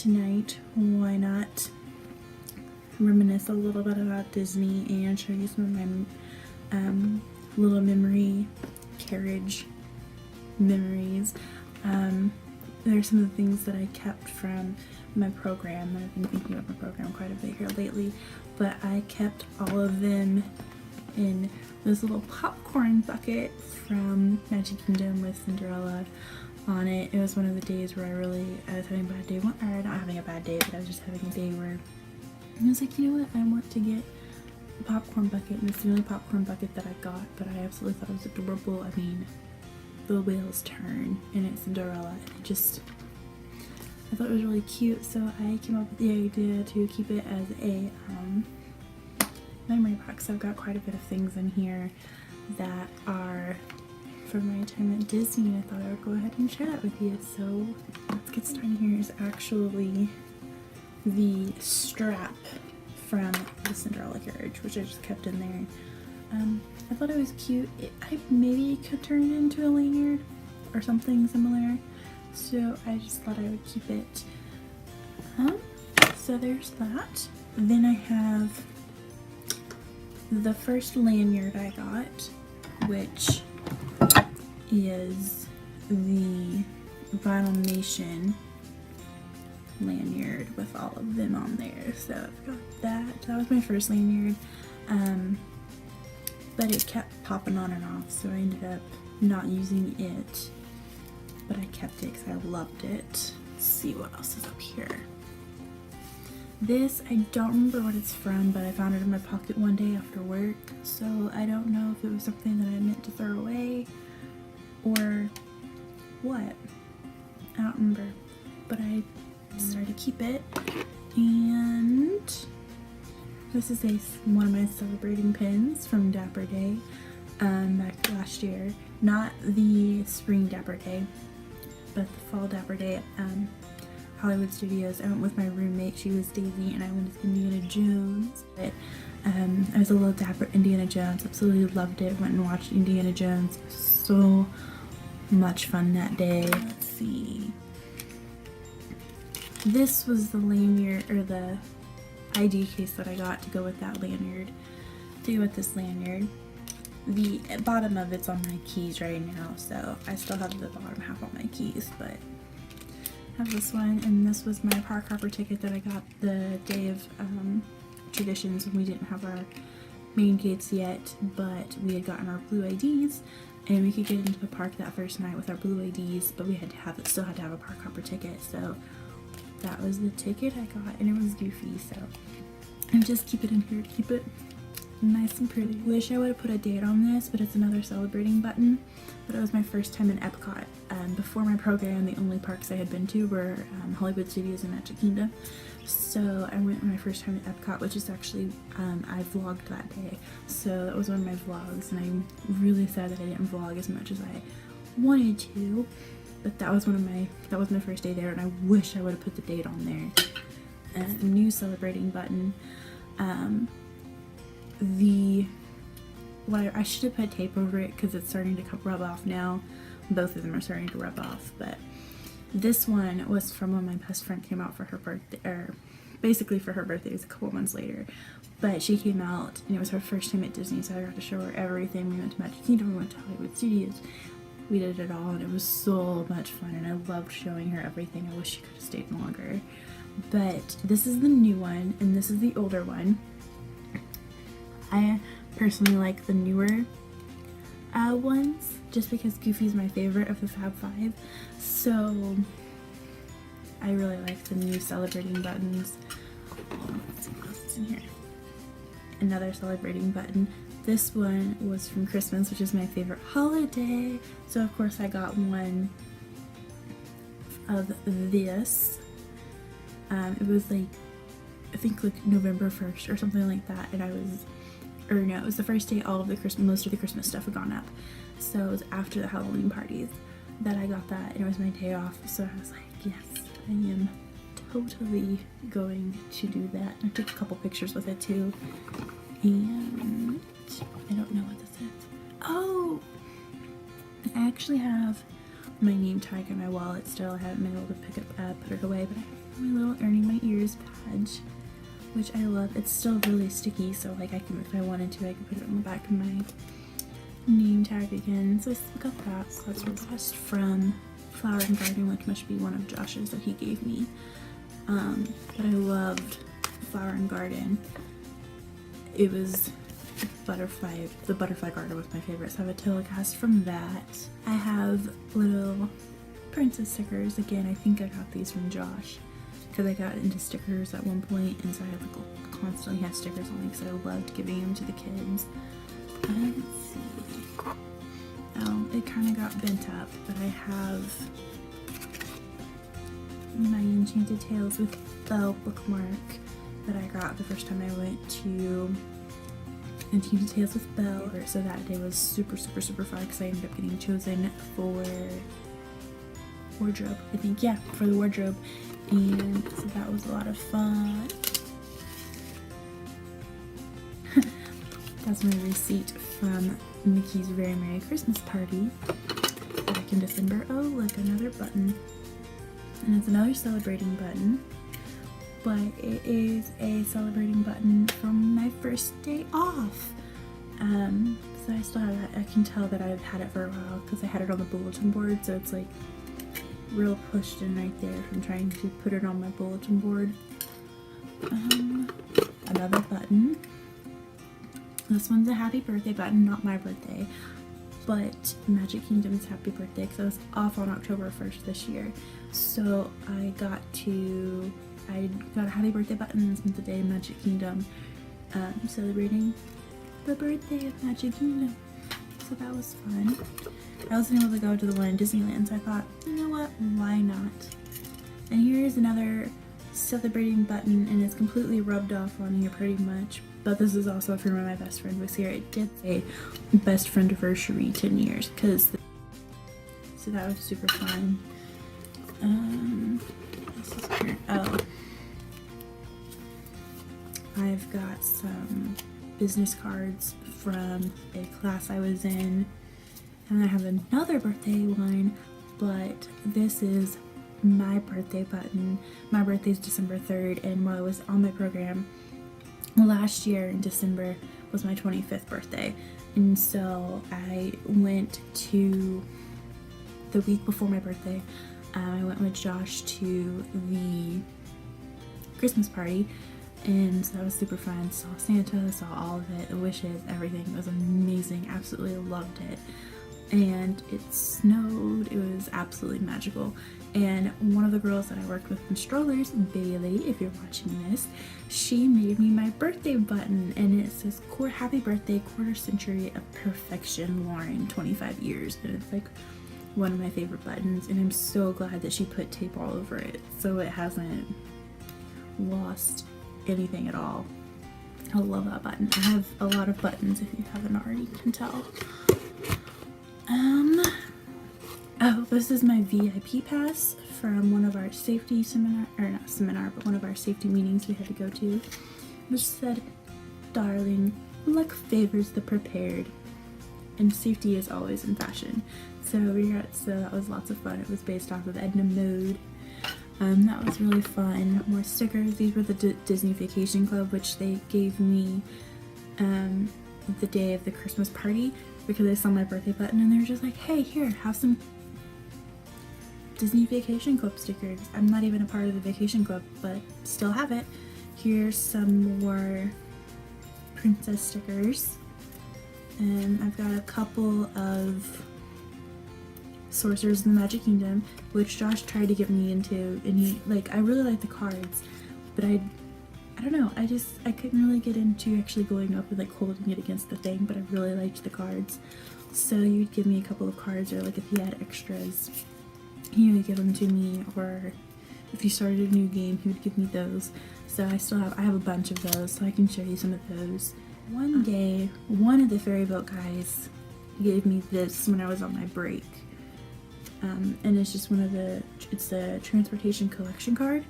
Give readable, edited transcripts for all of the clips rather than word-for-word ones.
tonight, why not reminisce a little bit about Disney and show you some of my little memory carriage memories. There's some of the things that I kept from my program. I've been thinking about my program quite a bit here lately, but I kept all of them in this little popcorn bucket from Magic Kingdom with Cinderella on it. It was one of the days where I was having a bad day, or not having a bad day, but I was just having a day where I was like, you know what, I want to get a popcorn bucket, and it's the only popcorn bucket that I got, but I absolutely thought it was adorable. I mean, the wheels turn and it's Cinderella, and I thought it was really cute, so I came up with the idea to keep it as a memory box. I've got quite a bit of things in here that are from my time at Disney, and I thought I would go ahead and share that with you. So let's get started. Here is actually the strap from the Cinderella carriage, which I just kept in there. I thought it was cute. I maybe could turn it into a lanyard or something similar, so I just thought I would keep it. So there's that. Then I have the first lanyard I got, which is the Vinyl Nation lanyard with all of them on there. So I've got that. That was my first lanyard, but it kept popping on and off, so I ended up not using it, but I kept it because I loved it. Let's see what else is up here. This, I don't remember what it's from, but I found it in my pocket one day after work, so I don't know if it was something that I meant to throw away or what. I don't remember, but I decided to keep it. And this is one of my celebrating pins from Dapper Day back last year. Not the spring Dapper Day, but the fall Dapper Day at Hollywood Studios. I went with my roommate. She was Daisy, and I went as Indiana Jones. I was a little dapper Indiana Jones. Absolutely loved it. Went and watched Indiana Jones. So much fun that day. Let's see. This was the lanyard, or the ID case that I got to go with that lanyard, to go with this lanyard. The bottom of it's on my keys right now, so I still have the bottom half on my keys, but I have this one. And this was my park hopper ticket that I got the day of traditions when we didn't have our main gates yet, but we had gotten our blue IDs, and we could get into the park that first night with our blue IDs, but we had to still had to have a park hopper ticket, so that was the ticket I got, and it was goofy, so I just keep it in here to keep it nice and pretty. Wish I would have put a date on this, but it's another celebrating button. But it was my first time in Epcot. Before my program, the only parks I had been to were Hollywood Studios and Magic Kingdom. So I went my first time at Epcot, which is actually, I vlogged that day. So that was one of my vlogs, and I'm really sad that I didn't vlog as much as I wanted to. But that was my first day there, and I wish I would have put the date on there. A new celebrating button. I should have put tape over it because it's starting to rub off now. Both of them are starting to rub off, but this one was from when my best friend came out for her birthday, or basically for her birthday. It was a couple months later, but she came out, and it was her first time at Disney, so I got to show her everything. We went to Magic Kingdom, we went to Hollywood Studios. We did it all, and it was so much fun, and I loved showing her everything. I wish she could have stayed longer. But this is the new one, and this is the older one. I personally like the newer ones, just because Goofy's my favorite of the Fab Five. So I really like the new celebrating buttons. Let's see what else is in here. Another celebrating button. This one was from Christmas, which is my favorite holiday. So of course I got one of this. It was like, I think like November 1st or something like that, and it was the first day most of the Christmas stuff had gone up. So it was after the Halloween parties that I got that, and it was my day off. So I was like, yes, I am totally going to do that. I took a couple pictures with it too. And I don't know what this is. Oh! I actually have my name tag in my wallet still. I haven't been able to put it away, but my little earning my ears badge, which I love. It's still really sticky, so like I can, if I wanted to, I could put it on the back of my name tag again. So I got that. So that's a request from Flower and Garden, which must be one of Josh's that he gave me. But I loved Flower and Garden. It was the butterfly garden was my favorite, so I have a telecast from that. I have little princess stickers. Again, I think I got these from Josh because I got into stickers at one point, and so I had to constantly have stickers on me because I loved giving them to the kids. Let's see. Oh, it kind of got bent up, but I have my Enchanted Tales with Belle bookmark that I got the first time I went to Enchanted Tales with Belle. So that day was super fun because I ended up getting chosen for wardrobe, I think. Yeah, for the wardrobe, and so that was a lot of fun. That's my receipt from Mickey's Very Merry Christmas Party back in December. Oh, look, another button. And it's another celebrating button, but it is a celebrating button from my first day off. So I still have that. I can tell that I've had it for a while because I had it on the bulletin board, so it's like real pushed in right there from trying to put it on my bulletin board. Another button. This one's a happy birthday button, not my birthday, but Magic Kingdom's happy birthday because I was off on October 1st this year. So I got a happy birthday button and spent the day in Magic Kingdom celebrating the birthday of Magic Kingdom. So that was fun. I wasn't able to go to the one in Disneyland, so I thought, you know what, why not? And here's another celebrating button, and it's completely rubbed off on here pretty much. But this is also from when my best friend was here. It did say best friend anniversary 10 years, so that was super fun. This is here. Oh, I've got some business cards from a class I was in, and I have another birthday one, but this is my birthday button. My birthday is December 3rd, and while I was on my program last year in December was my 25th birthday, and so I went to the week before my birthday. I went with Josh to the Christmas party, and so that was super fun. Saw Santa, saw all of it, the wishes, everything. It was amazing. Absolutely loved it. And it snowed. It was absolutely magical. And one of the girls that I worked with in strollers, Bailey, if you're watching this, she made me my birthday button, and it says happy birthday, quarter century of perfection, Lauren, 25 years. And it's like one of my favorite buttons, and I'm so glad that she put tape all over it so it hasn't lost anything at all. I love that button. I have a lot of buttons, if you haven't already can tell. Oh, this is my VIP pass from one of our safety seminar, or not seminar, but one of our safety meetings we had to go to, which said, darling, luck favors the prepared, and safety is always in fashion. So that was lots of fun. It was based off of Edna Mode. That was really fun. More stickers. These were the Disney Vacation Club, which they gave me the day of the Christmas party because they saw my birthday button, and they were just like, hey, here, have some Disney Vacation Club stickers. I'm not even a part of the Vacation Club, but still have it. Here's some more princess stickers, and I've got a couple of Sorcerers in the Magic Kingdom, which Josh tried to get me into, and I really like the cards, but I don't know, I couldn't really get into actually going up and like holding it against the thing, but I really liked the cards. So he would give me a couple of cards, or like if he had extras, he would give them to me, or if he started a new game, he would give me those. So I have a bunch of those, so I can show you some of those. One day, one of the ferry boat guys gave me this when I was on my break. And it's just it's a transportation collection card,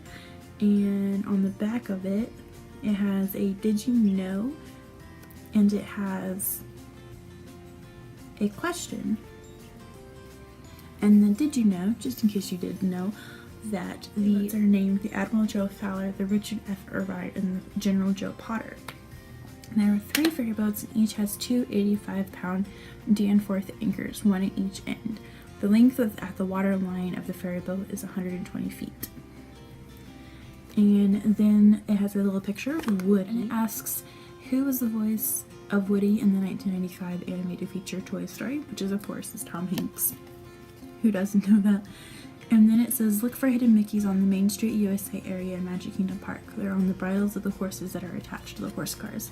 and on the back of it, it has a did you know, and it has a question. And then did you know, just in case you didn't know, that these are named the Admiral Joe Fowler, the Richard F. Irvine, and the General Joe Potter. And there are 3 ferry boats, and each has 2 85-pound Danforth anchors, one at each end. The length at the water line of the ferry boat is 120 feet. And then it has a little picture of Woody. And it asks, who was the voice of Woody in the 1995 animated feature Toy Story, which of course is Tom Hanks. Who doesn't know that? And then it says, look for hidden Mickeys on the Main Street USA area in Magic Kingdom Park. They're on the bridles of the horses that are attached to the horse cars.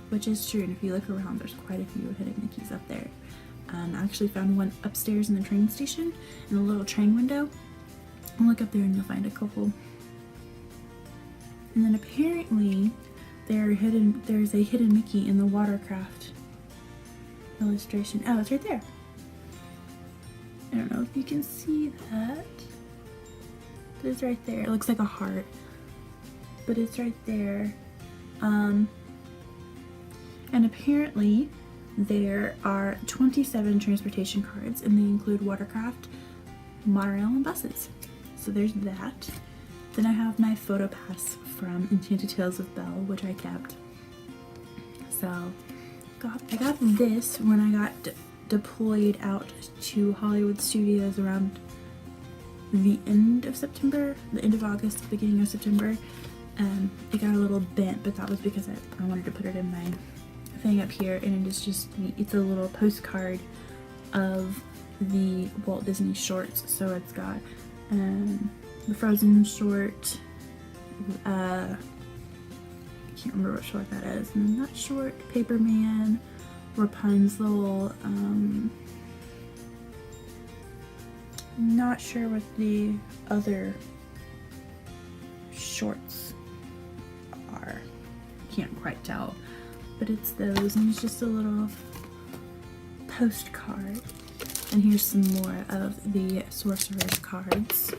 Which is true, and if you look around, there's quite a few hidden Mickeys up there. I actually found one upstairs in the train station, in a little train window. I'll look up there and you'll find a couple. And then apparently, there's a hidden Mickey in the watercraft illustration. Oh, it's right there. I don't know if you can see that. But it's right there. It looks like a heart. But it's right there. And apparently there are 27 transportation cards, and they include watercraft, monorail, and buses. So there's that. Then I have my photo pass from Enchanted Tales of Belle, which I kept. So I got this when I got deployed out to Hollywood Studios around the end of September, the end of August, beginning of September. It got a little bent, but that was because I wanted to put it in my thing up here, and it's a little postcard of the Walt Disney shorts. So it's got the Frozen short, I can't remember what short that is, and then that short, Paperman, Rapunzel, not sure what the other shorts are, can't quite tell, but it's those, and it's just a little postcard. And here's some more of the Sorcerer's cards.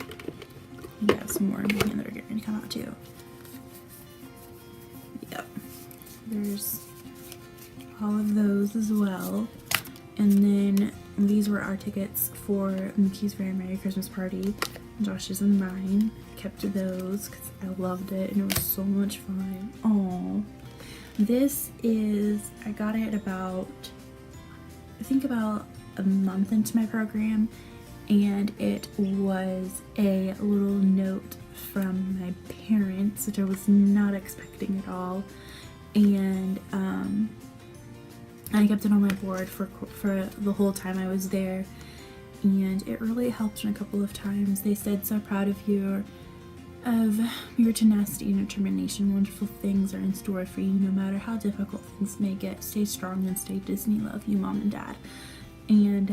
We have some more in my hand that are getting to come out too. Yep. There's all of those as well. And then these were our tickets for Mickey's Very Merry Christmas Party. Josh's and mine. Kept those because I loved it and it was so much fun. Aww. This is, I got it about a month into my program, and it was a little note from my parents, which I was not expecting at all, and I kept it on my board for the whole time I was there, and it really helped me a couple of times. They said, so proud of you, of your tenacity and determination. Wonderful things are in store for you, no matter how difficult things may get. Stay strong and stay Disney. Love you, Mom and Dad. And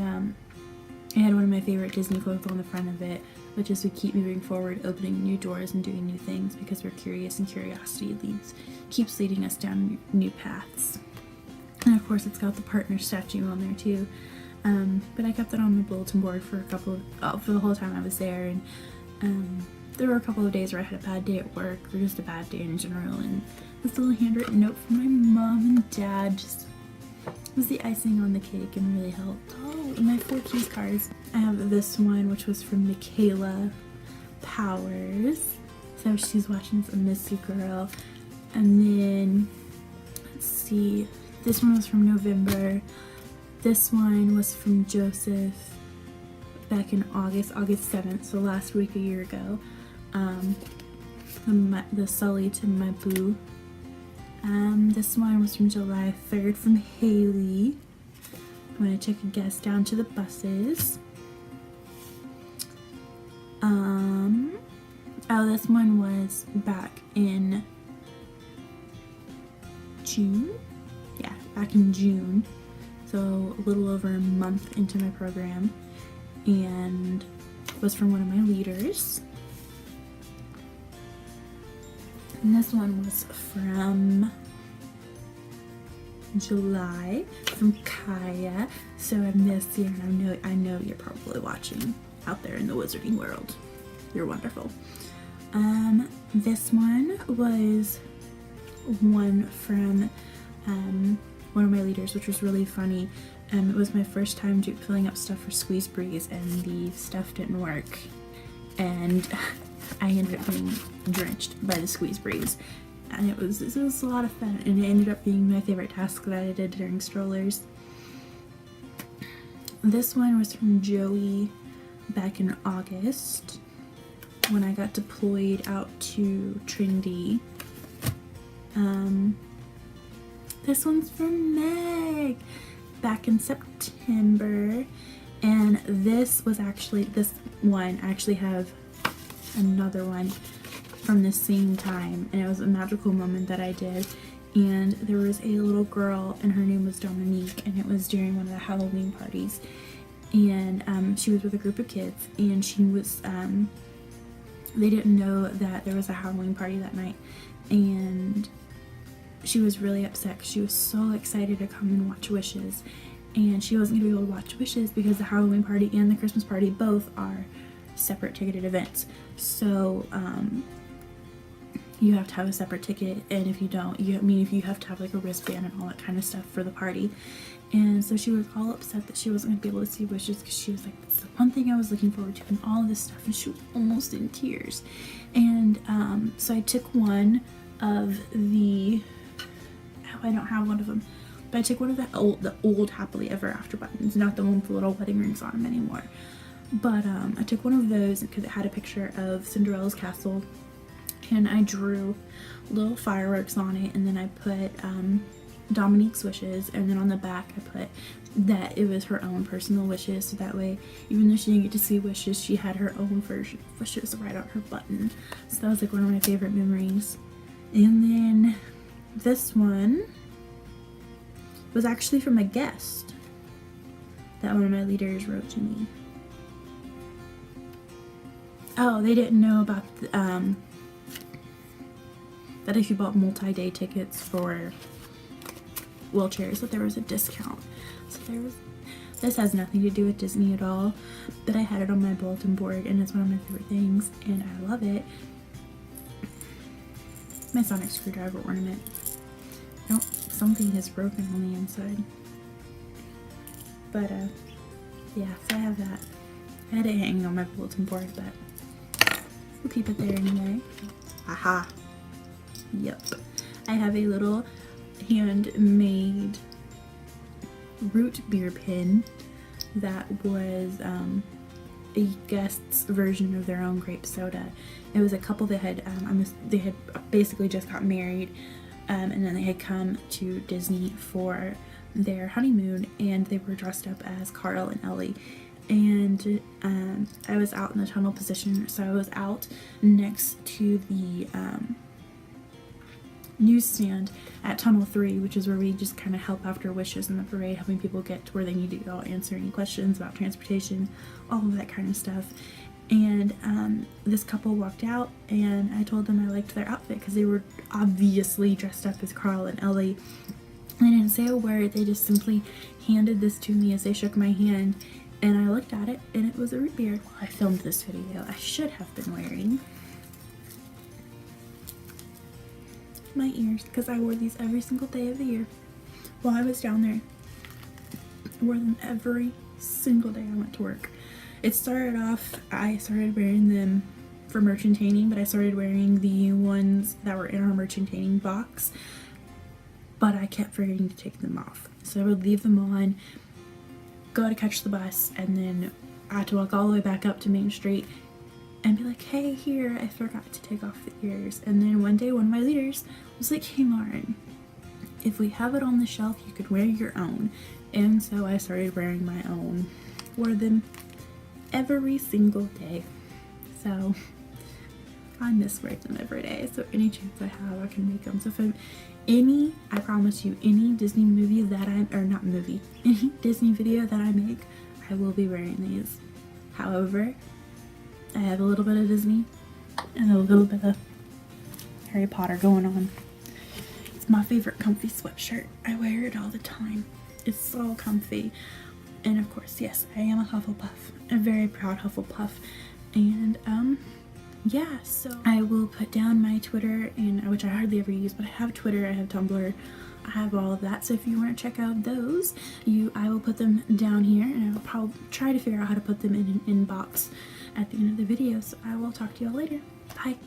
it had one of my favorite Disney quotes on the front of it, which is, we keep moving forward, opening new doors and doing new things because we're curious, and curiosity keeps leading us down new paths. And of course it's got the partner statue on there too. But I kept it on my bulletin board for for the whole time I was there, and there were a couple of days where I had a bad day at work, or just a bad day in general, and this little handwritten note from my mom and dad just was the icing on the cake and really helped. Oh, and my 4 keys cards. I have this one, which was from Michaela Powers. So she's watching some Missy Girl. And then, let's see, this one was from November. This one was from Joseph back in August 7th, so last week a year ago. The Sully to my boo. This one was from July 3rd from Haley when I took a guest down to the buses. Oh, this one was back in June? Yeah, back in June. So a little over a month into my program, and was from one of my leaders. And this one was from July, from Kaya. So I miss you, and I know you're probably watching out there in the wizarding world. You're wonderful. This one was one from one of my leaders, which was really funny. It was my first time filling up stuff for Squeeze Breeze, and the stuff didn't work. and I ended up being drenched by the squeeze breeze. And it was a lot of fun, and it ended up being my favorite task that I did during strollers. This one was from Joey back in August when I got deployed out to Trinity. This one's from Meg back in September, and this one I actually have another one from the same time, and it was a magical moment that I did. And there was a little girl, and her name was Dominique, and it was during one of the Halloween parties, and she was with a group of kids, and she was they didn't know that there was a Halloween party that night, and she was really upset because she was so excited to come and watch Wishes, and she wasn't going to be able to watch Wishes because the Halloween party and the Christmas party both are separate ticketed events. So you have to have a separate ticket, and if you don't, if you have to have like a wristband and all that kind of stuff for the party. And so she was all upset that she wasn't going to be able to see Wishes because she was like, that's the one thing I was looking forward to and all of this stuff, and she was almost in tears. And so I took one of the, I don't have one of them, but I took one of the old Happily Ever After buttons, not the one with the little wedding rings on them anymore. But I took one of those because it had a picture of Cinderella's castle, and I drew little fireworks on it, and then I put Dominique's wishes, and then on the back I put that it was her own personal wishes, so that way even though she didn't get to see Wishes, she had her own version of Wishes right on her button. So that was like one of my favorite memories. And then this one was actually from a guest that one of my leaders wrote to me. Oh, they didn't know about the, that if you bought multi-day tickets for wheelchairs that there was a discount. So this has nothing to do with Disney at all, but I had it on my bulletin board, and it's one of my favorite things, and I love it. My sonic screwdriver ornament. Nope, something is broken on the inside. But yeah, so I have that. I had it hanging on my bulletin board, but we'll keep it there anyway. Aha. Yep. I have a little handmade root beer pin that was a guest's version of their own grape soda. It was a couple that had they had basically just got married, and then they had come to Disney for their honeymoon, and they were dressed up as Carl and Ellie. And I was out in the tunnel position, so I was out next to the newsstand at Tunnel 3, which is where we just kind of help after Wishes in the parade, helping people get to where they need to go, answer any questions about transportation, all of that kind of stuff. And this couple walked out, and I told them I liked their outfit because they were obviously dressed up as Carl and Ellie. They didn't say a word, they just simply handed this to me as they shook my hand, and I looked at it, and it was a root beer. Well, I filmed this video. I should have been wearing my ears because I wore these every single day of the year while I was down there. I wore them every single day I went to work. It started off, I started wearing them for merchantating, but I started wearing the ones that were in our merchantating box, but I kept forgetting to take them off. So I would leave them on, go to catch the bus, and then I had to walk all the way back up to Main Street and be like, hey, here, I forgot to take off the ears. And then one day, one of my leaders was like, hey, Lauren, if we have it on the shelf, you could wear your own. And so I started wearing my own. Wore them every single day. So I miss wearing them every day. So any chance I have, I can make them. So if I promise you, any Disney movie that any Disney video that I make, I will be wearing these. However, I have a little bit of Disney and a little bit of Harry Potter going on. It's my favorite comfy sweatshirt. I wear it all the time. It's so comfy. And of course, yes, I am a Hufflepuff. A very proud Hufflepuff. And yeah, so I will put down my Twitter, and which I hardly ever use, but I have Twitter, I have Tumblr, I have all of that. So if you want to check out those, I will put them down here, and I will probably try to figure out how to put them in an inbox at the end of the video. So I will talk to y'all later. Bye.